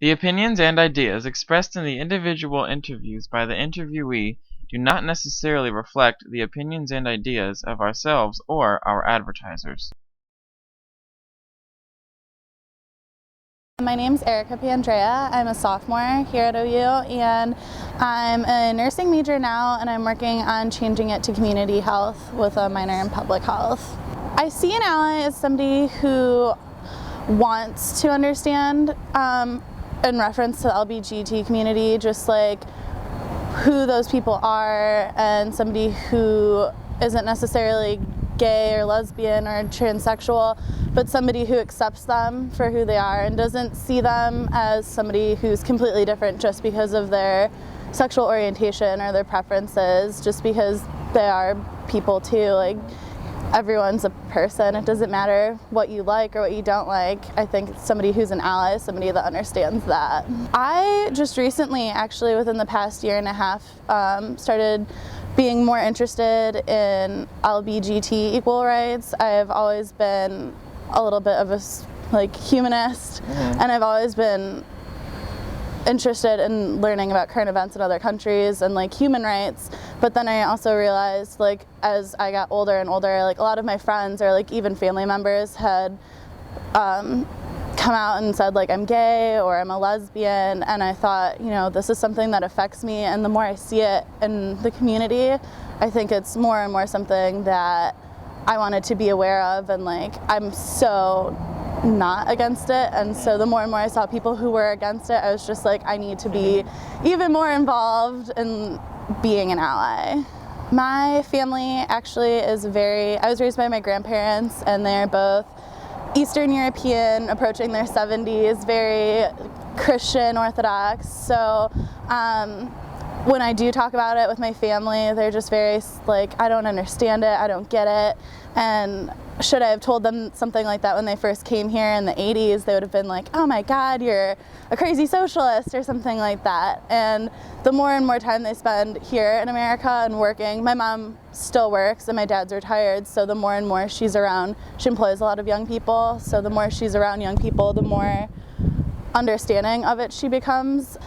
The opinions and ideas expressed in the individual interviews by the interviewee do not necessarily reflect the opinions and ideas of ourselves or our advertisers. My name's Erica Pandrea. I'm a sophomore here at OU, and I'm a nursing major now, and I'm working on changing it to community health with a minor in public health. I see an ally as somebody who wants to understand, in reference to the LGBT community, just like who those people are, and somebody who isn't necessarily gay or lesbian or transsexual, but somebody who accepts them for who they are and doesn't see them as somebody who's completely different just because of their sexual orientation or their preferences, just because they are people too. Like, everyone's a person. It doesn't matter what you like or what you don't like. I think somebody who's an ally is somebody that understands that. I just recently, actually within the past year and a half, started being more interested in LBGT equal rights. I've always been a little bit of a humanist, and I've always been interested in learning about current events in other countries and human rights. But then I also realized, as I got older and older, a lot of my friends or even family members had come out and said I'm gay or I'm a lesbian, and I thought, this is something that affects me, and the more I see it in the community, I think it's more and more something that I wanted to be aware of, and I'm so not against it, and so the more and more I saw people who were against it, I was just I need to be even more involved in being an ally. My family actually I was raised by my grandparents, and they're both Eastern European, approaching their 70s, very Christian Orthodox. So when I do talk about it with my family, they're just very I don't understand it, I don't get it. And should I have told them something like that when they first came here in the 80s, they would have been oh my God, you're a crazy socialist or something like that. And the more and more time they spend here in America and working, my mom still works and my dad's retired, so the more and more she's around, she employs a lot of young people, so the more she's around young people, the more understanding of it she becomes.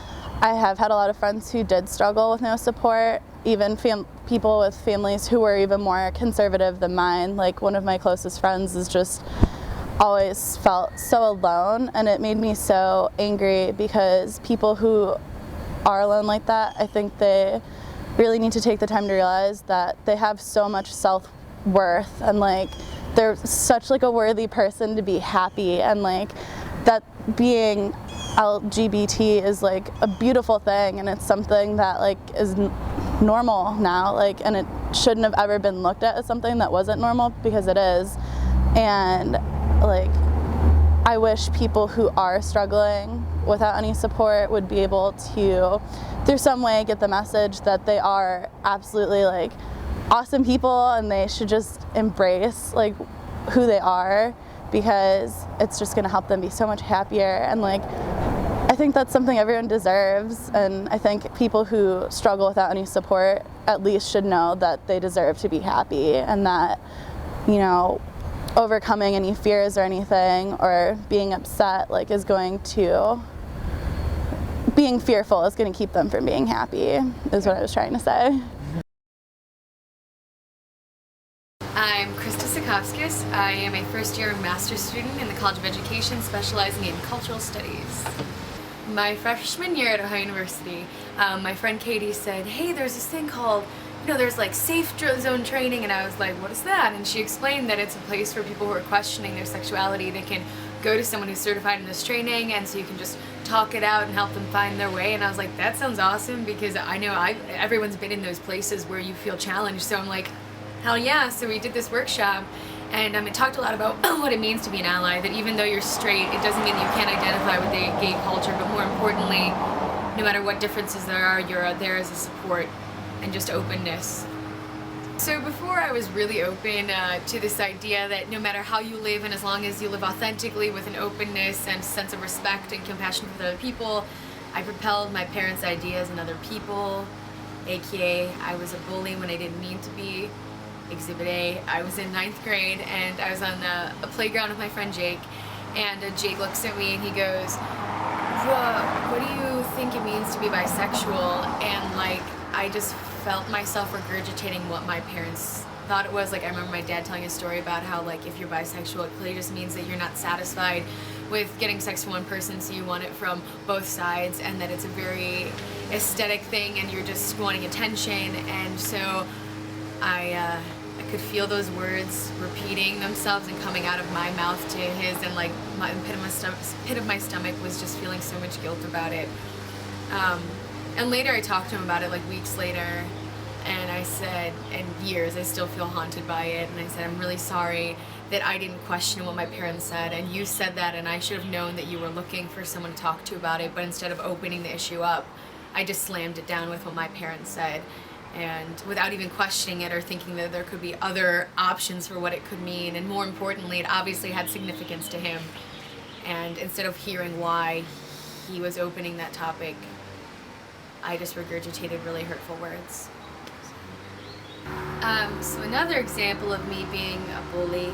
I have had a lot of friends who did struggle with no support, even people with families who were even more conservative than mine. One of my closest friends is just always felt so alone, and it made me so angry, because people who are alone like that, I think they really need to take the time to realize that they have so much self-worth, and they're such a worthy person to be happy, and that being LGBT is a beautiful thing, and it's something that is normal now, and it shouldn't have ever been looked at as something that wasn't normal, because it is. And I wish people who are struggling without any support would be able to, through some way, get the message that they are absolutely awesome people, and they should just embrace who they are, because it's just going to help them be so much happier. And I think that's something everyone deserves, and I think people who struggle without any support at least should know that they deserve to be happy, and that overcoming any fears or anything, or being upset is going to, being fearful is going to keep them from being happy, is what I was trying to say. I'm Krista Sikowskis. I am a first-year master's student in the College of Education, specializing in cultural studies. My freshman year at Ohio University, my friend Katie said, hey, there's this thing called, there's safe zone training, and I was like, what is that? And she explained that it's a place for people who are questioning their sexuality. They can go to someone who's certified in this training, and so you can just talk it out and help them find their way. And I was like, that sounds awesome, because I know everyone's been in those places where you feel challenged, so I'm like, hell yeah. So we did this workshop, and it talked a lot about what it means to be an ally, that even though you're straight, it doesn't mean that you can't identify with the gay culture, but more importantly, no matter what differences there are, you're there as a support and just openness. So before, I was really open to this idea that no matter how you live, and as long as you live authentically with an openness and sense of respect and compassion for other people, I propelled my parents' ideas in other people, aka I was a bully when I didn't mean to be. Exhibit A, I was in 9th grade, and I was on a playground with my friend Jake, and Jake looks at me and he goes, think it means to be bisexual, and like I just felt myself regurgitating what my parents thought it was. Like I remember my dad telling a story about how like if you're bisexual, it clearly just means that you're not satisfied with getting sex from one person, so you want it from both sides, and that it's a very aesthetic thing and you're just wanting attention. And so I could feel those words repeating themselves and coming out of my mouth to his, and like my pit of my stomach was just feeling so much guilt about it. And later I talked to him about it, like weeks later, and I said, and years, I still feel haunted by it, and I said, I'm really sorry that I didn't question what my parents said, and you said that, and I should have known that you were looking for someone to talk to about it, but instead of opening the issue up, I just slammed it down with what my parents said, and without even questioning it or thinking that there could be other options for what it could mean. And more importantly, it obviously had significance to him, and instead of hearing why he was opening that topic, I just regurgitated really hurtful words. So another example of me being a bully,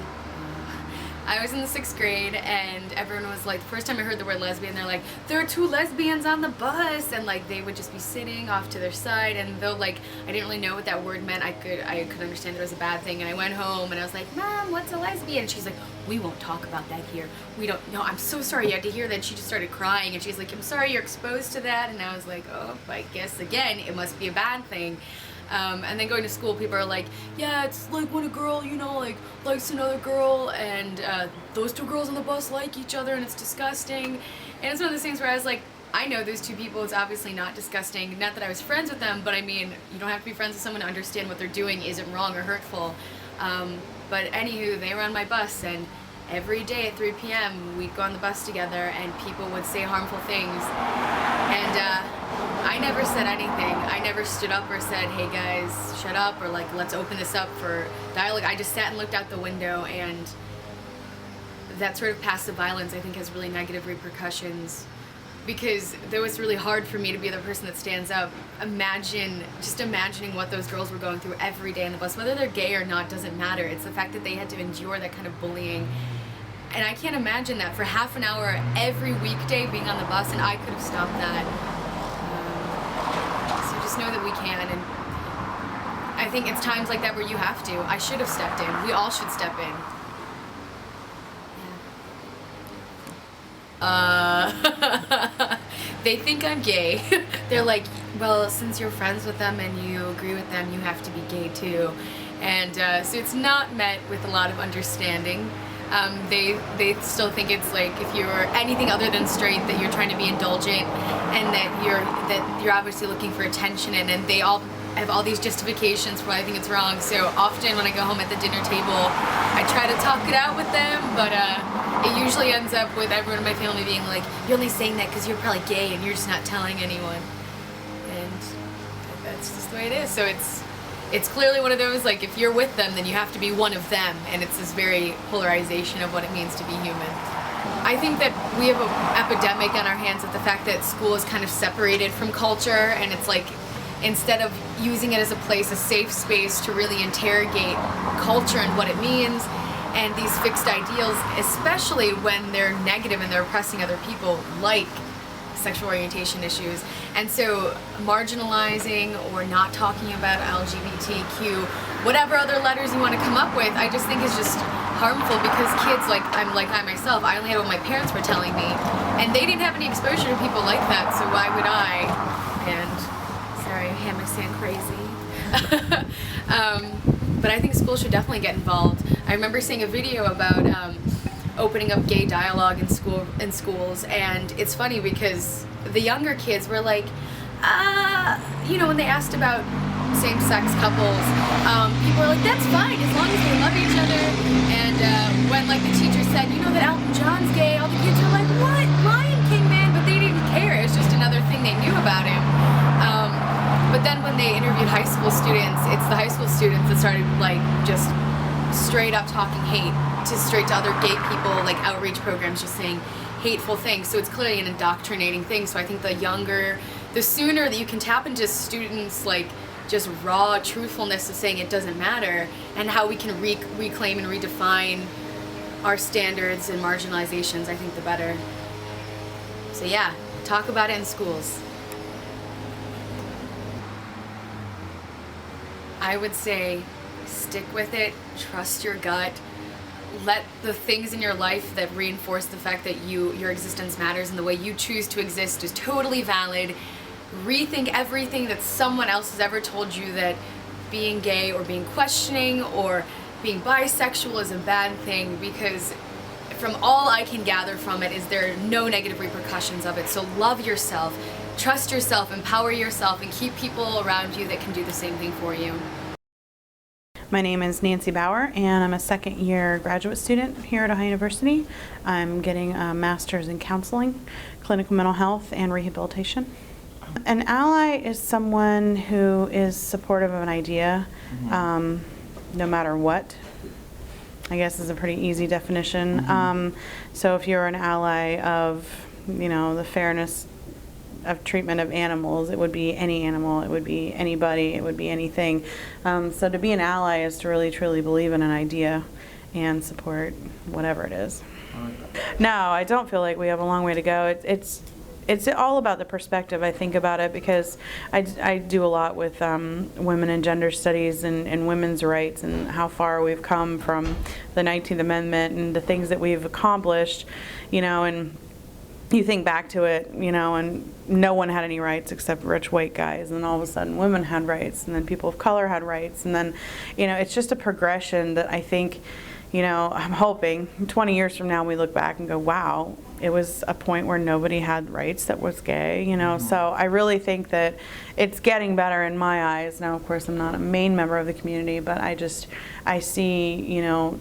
I was in the 6th grade, and everyone was like, the first time I heard the word lesbian, they're like, there are 2 lesbians on the bus, and like they would just be sitting off to their side, and though like I didn't really know what that word meant, I could understand that it was a bad thing. And I went home and I was like, Mom, what's a lesbian? And she's like, we won't talk about that here. We don't know. I'm so sorry you had to hear that. And she just started crying, and she's like, I'm sorry you're exposed to that. And I was like, oh, I guess again it must be a bad thing. And then going to school, people are like, yeah, it's like when a girl, you know, like likes another girl, and those 2 girls on the bus like each other, and it's disgusting. And it's one of those things where I was like, I know those 2 people, it's obviously not disgusting. Not that I was friends with them, but I mean, you don't have to be friends with someone to understand what they're doing isn't wrong or hurtful. But anywho, they were on my bus, and every day at 3 p.m. we'd go on the bus together, and people would say harmful things. And I never said anything. I never stood up or said, hey guys, shut up, or like, let's open this up for dialogue. I just sat and looked out the window, and that sort of passive violence I think has really negative repercussions, because though it's really hard for me to be the person that stands up, just imagining what those girls were going through every day on the bus, whether they're gay or not doesn't matter. It's the fact that they had to endure that kind of bullying. And I can't imagine that for half an hour every weekday being on the bus, and I could have stopped that. So just know that we can, and I think it's times like that where you have to. I should have stepped in. We all should step in. They think I'm gay. They're like, well, since you're friends with them and you agree with them, you have to be gay too. And so it's not met with a lot of understanding. They still think it's like if you're anything other than straight, that you're trying to be indulgent, and that you're obviously looking for attention, and they all have all these justifications for why I think it's wrong. So often when I go home at the dinner table, I try to talk it out with them, but it usually ends up with everyone in my family being like, you're only saying that because you're probably gay and you're just not telling anyone. And that's just the way it is. So it's clearly one of those, like, if you're with them, then you have to be one of them, and it's this very polarization of what it means to be human. I think that we have an epidemic on our hands with the fact that school is kind of separated from culture, and it's like, instead of using it as a place, a safe space to really interrogate culture and what it means, and these fixed ideals, especially when they're negative and they're oppressing other people, like sexual orientation issues. And so marginalizing or not talking about LGBTQ, whatever other letters you want to come up with, I just think is just harmful, because kids, like I myself, I only had what my parents were telling me, and they didn't have any exposure to people like that, so why would I? And sorry, am I saying crazy? But I think schools should definitely get involved. I remember seeing a video about opening up gay dialogue in schools, and it's funny because the younger kids were like, you know, when they asked about same-sex couples, people were like, that's fine as long as they love each other. And when like the teacher said, you know that Elton John's gay, all the kids were like, what? Lion King, man? But they didn't care. It was just another thing they knew about him. But then when they interviewed high school students, it's the high school students that started like just straight up talking hate straight to other gay people, like outreach programs, just saying hateful things. So it's clearly an indoctrinating thing. So I think the sooner that you can tap into students like just raw truthfulness of saying it doesn't matter, and how we can reclaim and redefine our standards and marginalizations, I think the better. So yeah, talk about it in schools. I would say stick with it, trust your gut, let the things in your life that reinforce the fact that your existence matters and the way you choose to exist is totally valid. Rethink everything that someone else has ever told you that being gay or being questioning or being bisexual is a bad thing, because from all I can gather from it is there are no negative repercussions of it. So love yourself, trust yourself, empower yourself, and keep people around you that can do the same thing for you. My name is Nancy Bauer, and I'm a second-year graduate student here at Ohio University. I'm getting a master's in counseling, clinical mental health, and rehabilitation. An ally is someone who is supportive of an idea, no matter what. I guess is a pretty easy definition. So if you're an ally of, the fairness of treatment of animals, it would be any animal, it would be anybody, it would be anything. So to be an ally is to really truly believe in an idea and support whatever it is. No, I don't feel like we have a long way to go. It's all about the perspective. I think about it because I do a lot with women and gender studies and women's rights and how far we've come from the 19th Amendment and the things that we've accomplished, and you think back to it, and no one had any rights except rich white guys, and then all of a sudden women had rights, and then people of color had rights, and then, it's just a progression that I think, I'm hoping 20 years from now we look back and go, wow, it was a point where nobody had rights that was gay, So I really think that it's getting better in my eyes. Now, of course, I'm not a main member of the community, but I see,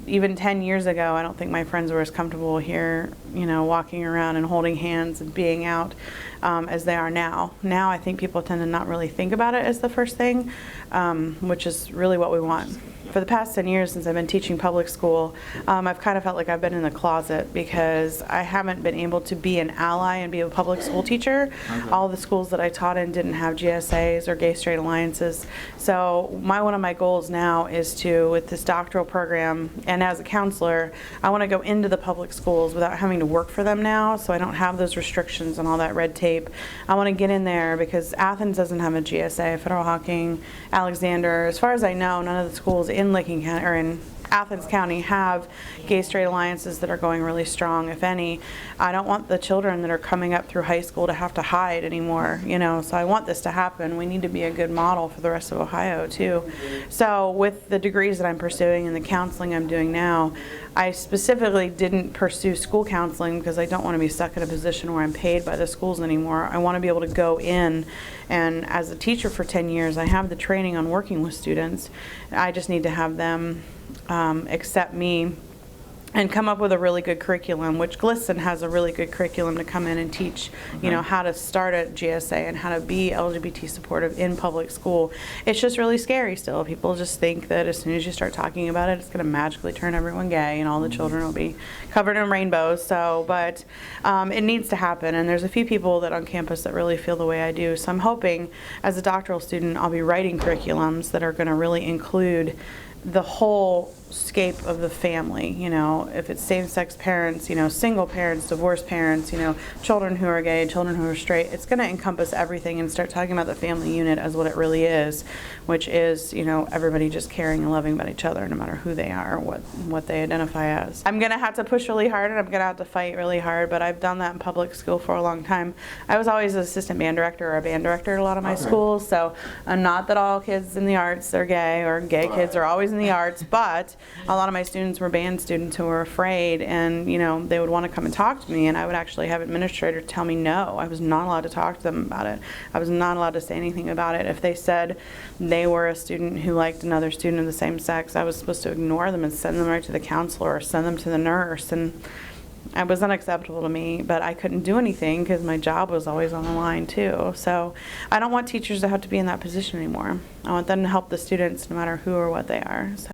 even 10 years ago, I don't think my friends were as comfortable here, walking around and holding hands and being out as they are now. Now I think people tend to not really think about it as the first thing, which is really what we want. For the past 10 years since I've been teaching public school, I've kind of felt like I've been in the closet because I haven't been able to be an ally and be a public school teacher. All the schools that I taught in didn't have GSAs or gay straight alliances. So one of my goals now is to, with this doctoral program and as a counselor, I want to go into the public schools without having to work for them now, so I don't have those restrictions and all that red tape. I want to get in there because Athens doesn't have a GSA, Federal Hocking, Alexander. As far as I know, none of the schools in Licking County or in Athens County have gay straight alliances that are going really strong, if any. I don't want the children that are coming up through high school to have to hide anymore, so I want this to happen. We need to be a good model for the rest of Ohio too. So with the degrees that I'm pursuing and the counseling I'm doing now, I specifically didn't pursue school counseling because I don't want to be stuck in a position where I'm paid by the schools anymore. I want to be able to go in, and as a teacher for 10 years, I have the training on working with students. I just need to have them accept me and come up with a really good curriculum, which GLSEN has a really good curriculum to come in and teach, how to start a GSA and how to be LGBT supportive in public school. It's just really scary still. People just think that as soon as you start talking about it, it's going to magically turn everyone gay and all the children will be covered in rainbows. But it needs to happen, and there's a few people that on campus that really feel the way I do. So I'm hoping as a doctoral student, I'll be writing curriculums that are going to really include the whole scape of the family, if it's same-sex parents, single parents, divorced parents, children who are gay, children who are straight, it's going to encompass everything and start talking about the family unit as what it really is, which is, everybody just caring and loving about each other no matter who they are or what they identify as. I'm going to have to push really hard and I'm going to have to fight really hard, but I've done that in public school for a long time. I was always an assistant band director or a band director at a lot of my schools, so not that all kids in the arts are gay or gay kids are always in the arts, but a lot of my students were band students who were afraid, and they would want to come and talk to me, and I would actually have administrators tell me no, I was not allowed to talk to them about it. I was not allowed to say anything about it. If they said they were a student who liked another student of the same sex, I was supposed to ignore them and send them right to the counselor or send them to the nurse, and it was unacceptable to me, but I couldn't do anything because my job was always on the line too. So I don't want teachers to have to be in that position anymore. I want them to help the students no matter who or what they are. So.